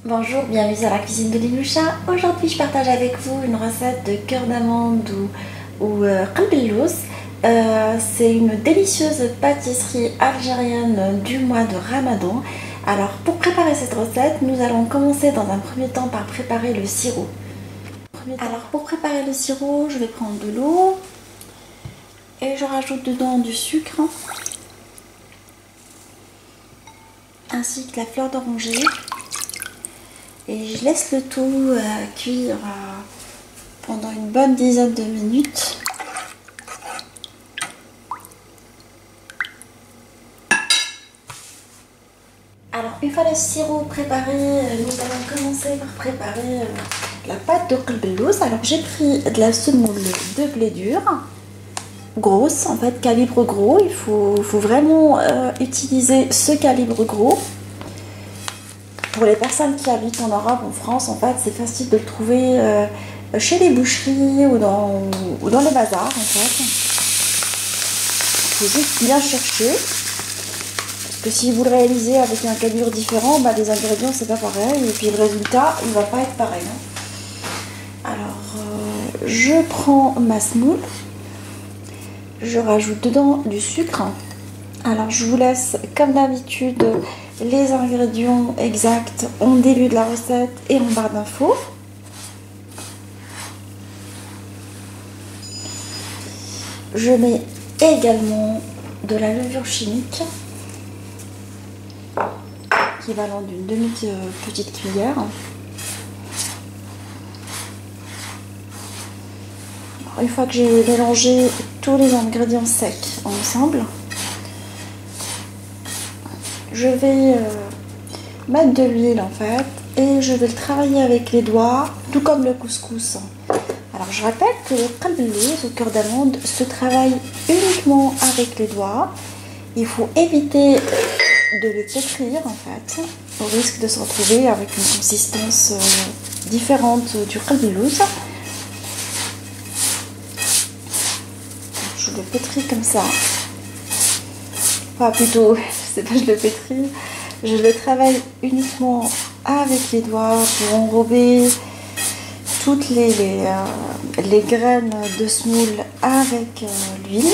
Bonjour, bienvenue sur la cuisine de Linoucha. Aujourd'hui, je partage avec vous une recette de cœur d'amande ou qalb al-lous. C'est une délicieuse pâtisserie algérienne du mois de Ramadan. Alors, pour préparer cette recette, nous allons commencer dans un premier temps par préparer le sirop. Alors, pour préparer le sirop, je vais prendre de l'eau et je rajoute dedans du sucre ainsi que la fleur d'oranger. Et je laisse le tout cuire pendant une bonne dizaine de minutes. Alors une fois le sirop préparé, nous allons commencer par préparer la pâte de qalb al-lous. Alors j'ai pris de la semoule de blé dur, grosse en fait, calibre gros. Il faut vraiment utiliser ce calibre gros. Pour les personnes qui habitent en Europe, en France, en fait, c'est facile de le trouver chez les boucheries ou dans les bazars, en fait. Il faut juste bien chercher. Parce que si vous le réalisez avec un calibre différent, bah, les ingrédients, c'est pas pareil. Et puis le résultat, il va pas être pareil. Alors, je prends ma semoule. Je rajoute dedans du sucre. Alors, je vous laisse, comme d'habitude, les ingrédients exacts en début de la recette et en barre d'infos. Je mets également de la levure chimique, équivalent d'une demi-petite cuillère. Alors, une fois que j'ai mélangé tous les ingrédients secs ensemble, je vais mettre de l'huile en fait et je vais le travailler avec les doigts, tout comme le couscous. Alors je répète que le qalb al-lous, au cœur d'amande, se travaille uniquement avec les doigts. Il faut éviter de le pétrir en fait, au risque de se retrouver avec une consistance différente du qalb al-lous. Je le pétris comme ça. Enfin plutôt, je sais pas, je le pétris. Je le travaille uniquement avec les doigts pour enrober toutes les graines de semoule avec l'huile.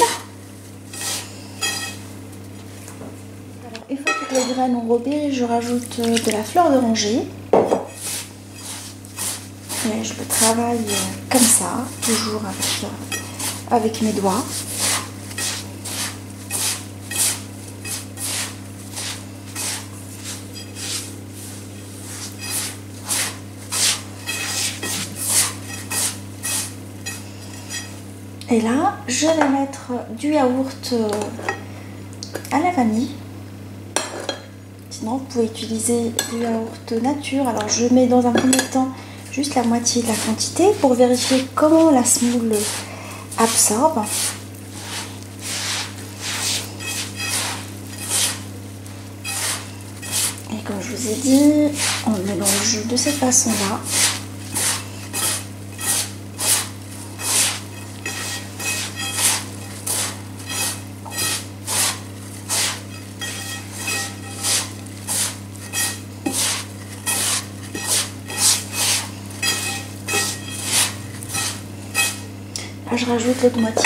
Alors, une fois que les graines enrobées, je rajoute de la fleur d'oranger. Et je le travaille comme ça, toujours avec mes doigts. Et là, je vais mettre du yaourt à la vanille. Sinon, vous pouvez utiliser du yaourt nature. Alors, je mets dans un premier temps juste la moitié de la quantité pour vérifier comment la semoule absorbe. Et comme je vous ai dit, on le mélange de cette façon-là. Là, je rajoute l'autre moitié.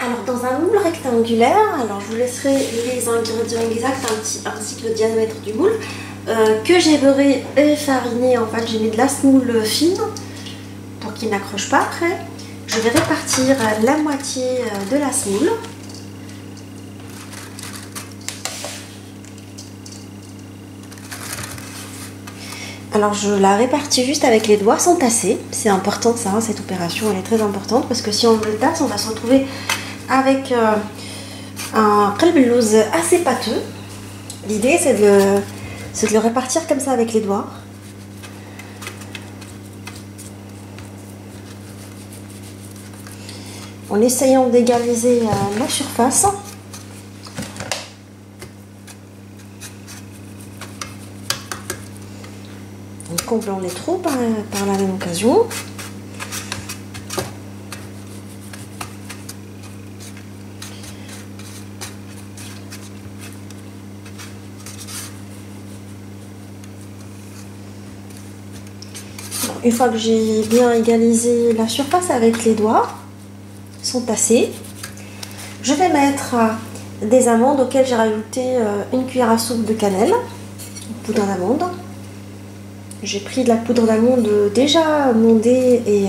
Alors dans un moule rectangulaire, alors je vous laisserai les ingrédients exacts ainsi que le diamètre du moule. que j'ai beurré et fariné. En fait, j'ai mis de la semoule fine pour qu'il n'accroche pas après. Je vais répartir la moitié de la semoule. Alors je la répartis juste avec les doigts sans tasser. C'est important ça, hein, cette opération elle est très importante parce que si on le tasse, on va se retrouver avec un qalb al-lawz assez pâteux. L'idée c'est de le répartir comme ça avec les doigts. En essayant d'égaliser la surface. En comblant les trous par la même occasion. Une fois que j'ai bien égalisé la surface avec les doigts, sont tassés, je vais mettre des amandes auxquelles j'ai rajouté une cuillère à soupe de cannelle, poudre d'amande. J'ai pris de la poudre d'amande déjà mondée et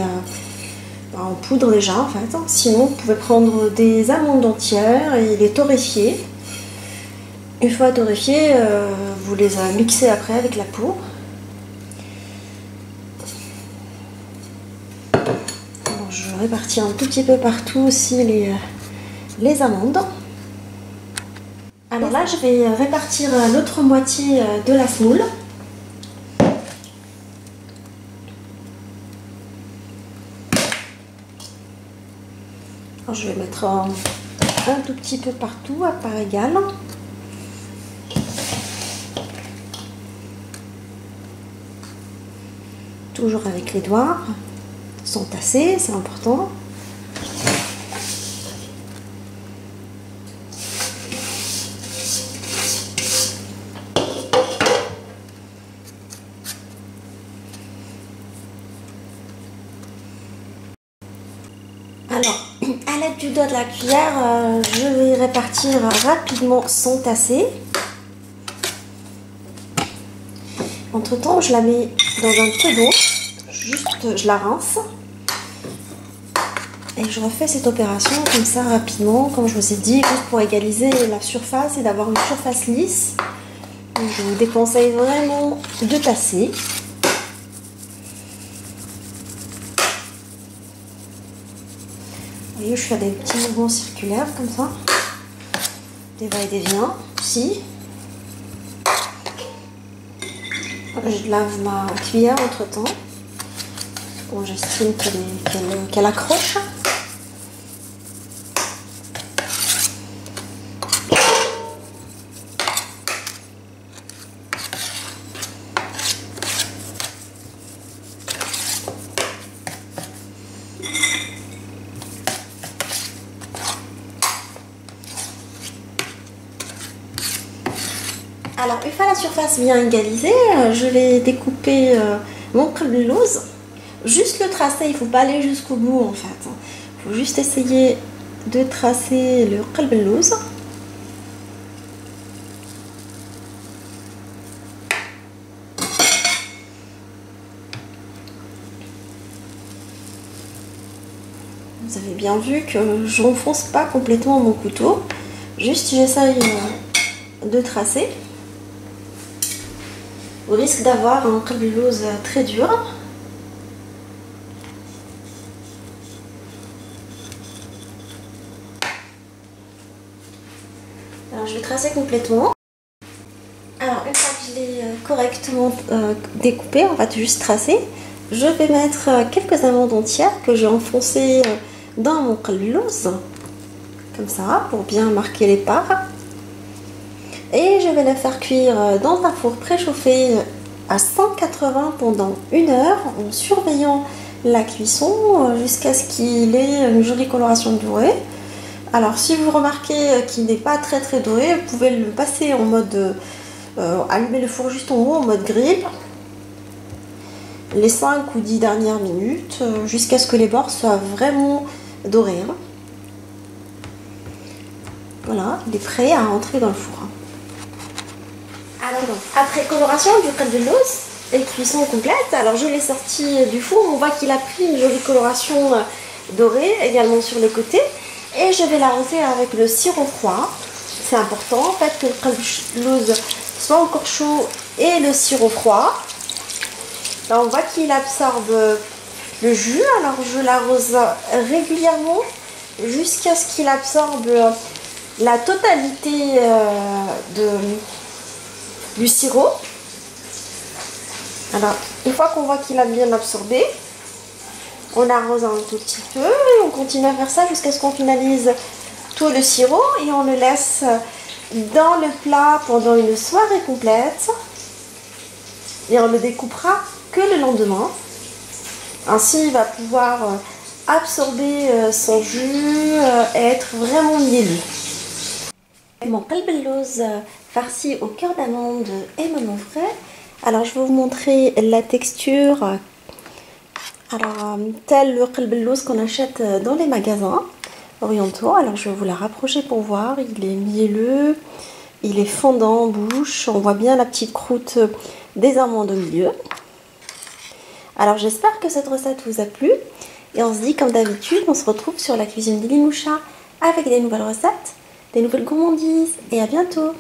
en poudre déjà en fait. Sinon, vous pouvez prendre des amandes entières et les torréfier. Une fois torréfiées, vous les mixez après avec la peau. Alors, je répartis un tout petit peu partout aussi les amandes. Alors là, je vais répartir l'autre moitié de la semoule. Je vais mettre un tout petit peu partout à part égale. Toujours avec les doigts, sans tasser, c'est important. Alors, à l'aide du doigt de la cuillère, je vais répartir rapidement sans tasser. Entre temps, je la mets dans un peu d'eau, juste je la rince. Et je refais cette opération comme ça rapidement, comme je vous ai dit, juste pour égaliser la surface et d'avoir une surface lisse. Donc, je vous déconseille vraiment de tasser. Vous voyez, je fais des petits mouvements circulaires comme ça, des va-et-vient aussi. Je lave ma cuillère entre temps. Bon, j'estime qu'elle accroche. Alors, une fois la surface bien égalisée, je vais découper mon qalb al-lawz. Juste le tracer, il ne faut pas aller jusqu'au bout en fait. Il faut juste essayer de tracer le qalb al-lawz. Vous avez bien vu que je n'enfonce pas complètement mon couteau. Juste j'essaye de tracer. Au risque d'avoir un qalb al-lawz très dur. Alors je vais tracer complètement. Alors une fois que je l'ai correctement découpé, on va juste tracer. Je vais mettre quelques amandes entières que j'ai enfoncées dans mon qalb al-lawz. Comme ça, pour bien marquer les parts. Et je vais les faire cuire dans un four préchauffé à 180 pendant 1 heure en surveillant la cuisson jusqu'à ce qu'il ait une jolie coloration dorée. Alors si vous remarquez qu'il n'est pas très doré, vous pouvez le passer en mode allumer le four juste en haut en mode grill les 5 ou 10 dernières minutes jusqu'à ce que les bords soient vraiment dorés. Voilà, il est prêt à rentrer dans le four. Alors après coloration du qalbellouz et cuisson complète, alors je l'ai sorti du four. On voit qu'il a pris une jolie coloration dorée également sur les côtés. Et je vais l'arroser avec le sirop froid. C'est important en fait que le qalbellouz soit encore chaud et le sirop froid. Là on voit qu'il absorbe le jus. Alors je l'arrose régulièrement jusqu'à ce qu'il absorbe la totalité du sirop. Alors une fois qu'on voit qu'il a bien absorbé, on arrose un tout petit peu et on continue à faire ça jusqu'à ce qu'on finalise tout le sirop et on le laisse dans le plat pendant une soirée complète et on le découpera que le lendemain. Ainsi il va pouvoir absorber son jus et être vraiment mielleux. Mon qalbellouz farci au cœur d'amande est maintenant frais. Alors je vais vous montrer la texture. Alors tel le qalbellouz qu'on achète dans les magasins orientaux. Alors je vais vous la rapprocher pour voir. Il est mielleux, il est fondant en bouche. On voit bien la petite croûte des amandes au milieu. Alors j'espère que cette recette vous a plu. Et on se dit comme d'habitude, on se retrouve sur la cuisine d'Elimoucha avec des nouvelles recettes, des nouvelles gourmandises et à bientôt.